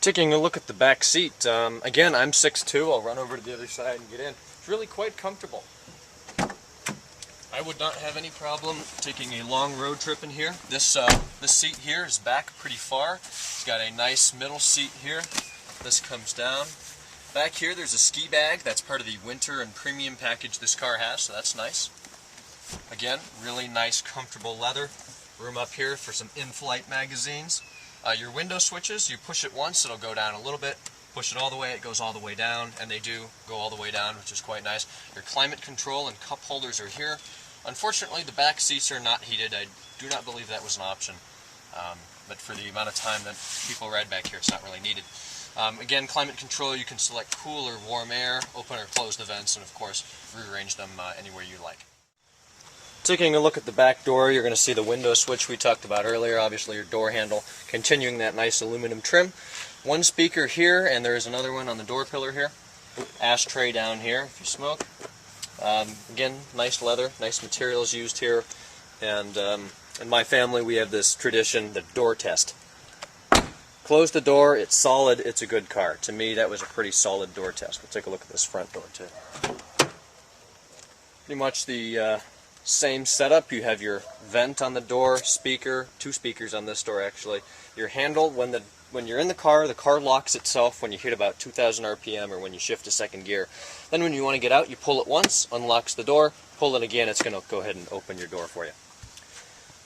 Taking a look at the back seat, again, I'm 6'2", I'll run over to the other side and get in. It's really quite comfortable. I would not have any problem taking a long road trip in here. This seat here is back pretty far. It's got a nice middle seat here. This comes down. Back here there's a ski bag. That's part of the winter and premium package this car has, so that's nice. Again, really nice, comfortable leather. Room up here for some in-flight magazines. Your window switches, you push it once, it'll go down a little bit. Push it all the way, it goes all the way down, and they do go all the way down, which is quite nice. Your climate control and cup holders are here. Unfortunately, the back seats are not heated. I do not believe that was an option. But for the amount of time that people ride back here, it's not really needed. Again, climate control, you can select cool or warm air, open or close the vents, and of course, rearrange them anywhere you like. Taking a look at the back door, you're going to see the window switch we talked about earlier, obviously your door handle, continuing that nice aluminum trim. One speaker here, and there is another one on the door pillar here. Ashtray down here if you smoke. Again, nice leather, nice materials used here, and in my family we have this tradition, the door test. Close the door, it's solid, it's a good car. To me, that was a pretty solid door test. We'll take a look at this front door too. Pretty much the same setup. You have your vent on the door, speaker, two speakers on this door actually. Your handle, when you're in the car locks itself when you hit about 2,000 RPM or when you shift to second gear. Then when you want to get out, you pull it once, unlocks the door, pull it again, it's going to go ahead and open your door for you.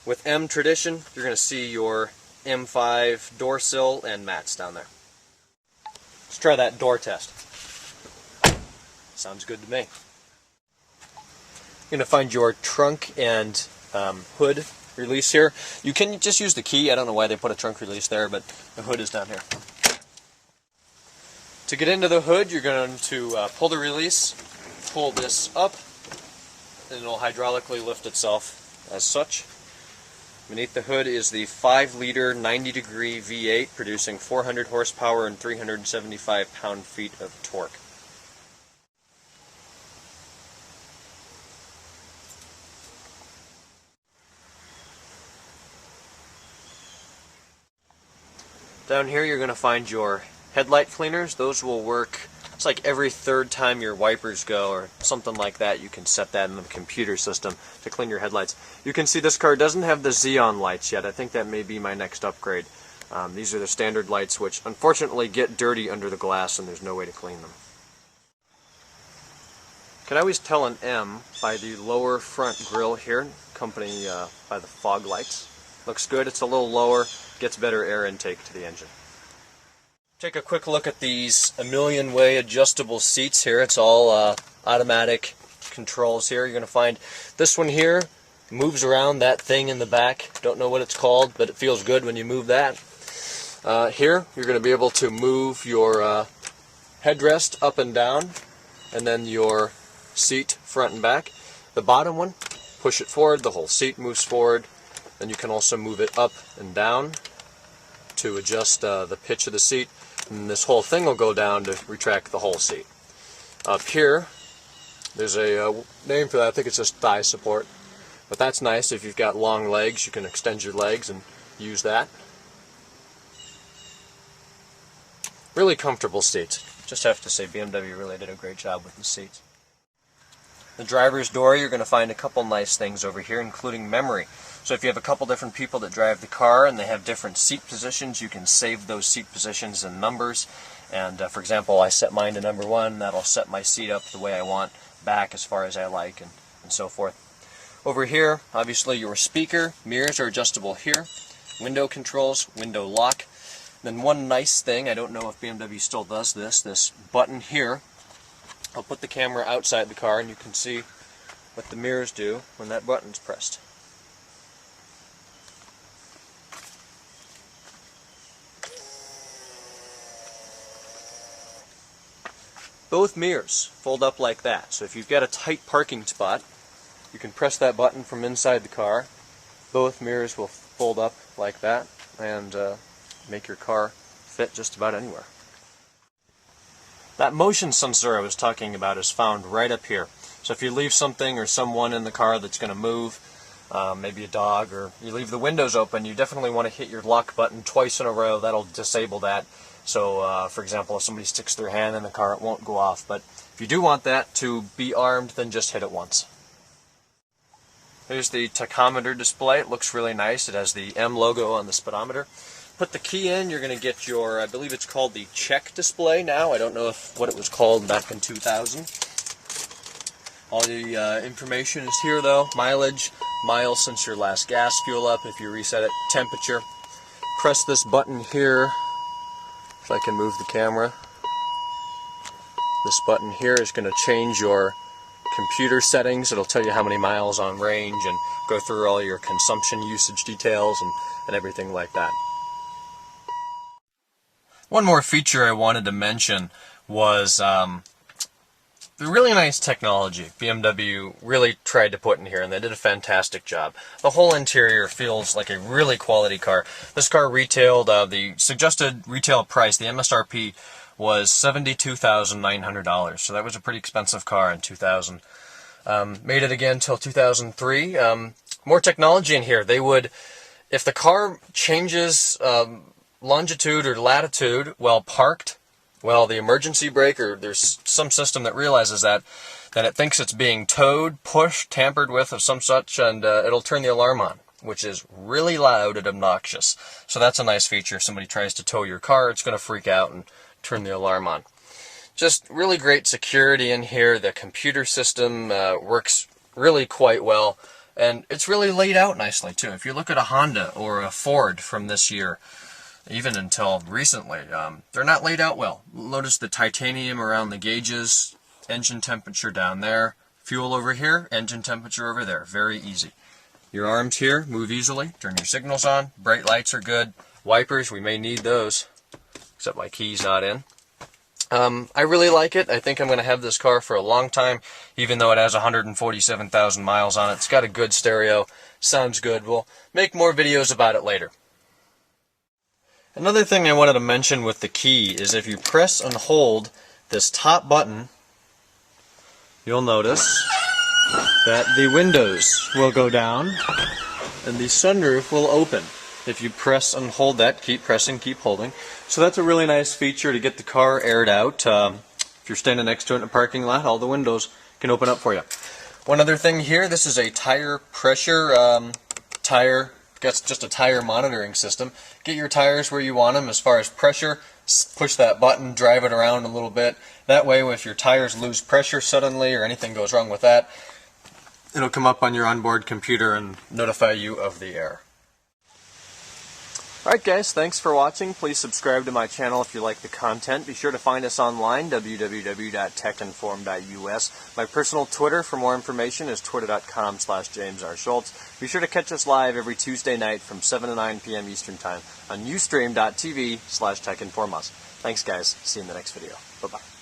With M Tradition, you're going to see your M5 door sill and mats down there. Let's try that door test. Sounds good to me. You're going to find your trunk and hood release here. You can just use the key. I don't know why they put a trunk release there, but the hood is down here. To get into the hood, you're going to pull the release, pull this up, and it'll hydraulically lift itself as such. Beneath the hood is the 5-liter 90-degree V8 producing 400 horsepower and 375 pound-feet of torque. Down here you're going to find your headlight cleaners. Those will work, it's like every third time your wipers go or something like that. You can set that in the computer system to clean your headlights. You can see this car doesn't have the Xeon lights yet. I think that may be my next upgrade. These are the standard lights which unfortunately get dirty under the glass and there's no way to clean them. You can always tell an M by the lower front grille here, accompanied by the fog lights. Looks good, it's a little lower, gets better air intake to the engine. Take a quick look at these a million way adjustable seats here. It's all automatic controls here. You're going to find this one here moves around that thing in the back. Don't know what it's called, but it feels good when you move that. Here you're going to be able to move your headrest up and down, and then your seat front and back. The bottom one, push it forward, the whole seat moves forward. Then you can also move it up and down to adjust the pitch of the seat, and this whole thing will go down to retract the whole seat. Up here, there's a name for that. I think it's just thigh support, but that's nice. If you've got long legs, you can extend your legs and use that. Really comfortable seats. Just have to say BMW really did a great job with the seats. The driver's door, you're going to find a couple nice things over here, including memory. So if you have a couple different people that drive the car and they have different seat positions, you can save those seat positions and numbers. And for example, I set mine to number 1, that'll set my seat up the way I want, back as far as I like, and so forth. Over here, obviously your speaker, mirrors are adjustable here, window controls, window lock. Then one nice thing, I don't know if BMW still does this button here, I'll put the camera outside the car and you can see what the mirrors do when that button's pressed. Both mirrors fold up like that, so if you've got a tight parking spot, you can press that button from inside the car. Both mirrors will fold up like that and make your car fit just about anywhere. That motion sensor I was talking about is found right up here. So if you leave something or someone in the car that's going to move, maybe a dog, or you leave the windows open, you definitely want to hit your lock button twice in a row. That'll disable that. So, for example, if somebody sticks their hand in the car, it won't go off. But if you do want that to be armed, then just hit it once. Here's the tachometer display. It looks really nice. It has the M logo on the speedometer. Put the key in, you're going to get your, I believe it's called the check display now. I don't know what it was called back in 2000. All the information is here though. Mileage, miles since your last gas fuel up, if you reset it, temperature. Press this button here, if I can move the camera. This button here is going to change your computer settings. It'll tell you how many miles on range and go through all your consumption usage details and everything like that. One more feature I wanted to mention was the really nice technology BMW really tried to put in here, and they did a fantastic job. The whole interior feels like a really quality car. This car retailed, the suggested retail price, the MSRP, was $72,900, so that was a pretty expensive car in 2000. Made it again till 2003. More technology in here. They would, if the car changes longitude or latitude while parked, well, the emergency brake, or there's some system that realizes that, then it thinks it's being towed, pushed, tampered with of some such, and it'll turn the alarm on, which is really loud and obnoxious. So that's a nice feature. If somebody tries to tow your car, it's going to freak out and turn the alarm on. Just really great security in here. The computer system works really quite well, and it's really laid out nicely too. If you look at a Honda or a Ford from this year, even until recently, they're not laid out well. Notice the titanium around the gauges, engine temperature down there, fuel over here, engine temperature over there. Very easy. Your arms here move easily. Turn your signals on. Bright lights are good. Wipers, we may need those, except my key's not in. I really like it. I think I'm going to have this car for a long time, even though it has 147,000 miles on it. It's got a good stereo. Sounds good. We'll make more videos about it later. Another thing I wanted to mention with the key is if you press and hold this top button, you'll notice that the windows will go down and the sunroof will open. If you press and hold that, keep pressing, keep holding. So that's a really nice feature to get the car aired out. If you're standing next to it in a parking lot, all the windows can open up for you. One other thing here, this is a tire pressure That's just a tire monitoring system. Get your tires where you want them as far as pressure. Push that button, drive it around a little bit. That way, if your tires lose pressure suddenly or anything goes wrong with that, it'll come up on your onboard computer and notify you of the error. Alright guys, thanks for watching. Please subscribe to my channel if you like the content. Be sure to find us online, www.techinform.us. My personal Twitter for more information is twitter.com/JamesRSchultz. Be sure to catch us live every Tuesday night from 7 to 9 p.m. Eastern Time on Ustream.tv/TechInformUs. Thanks guys. See you in the next video. Bye-bye.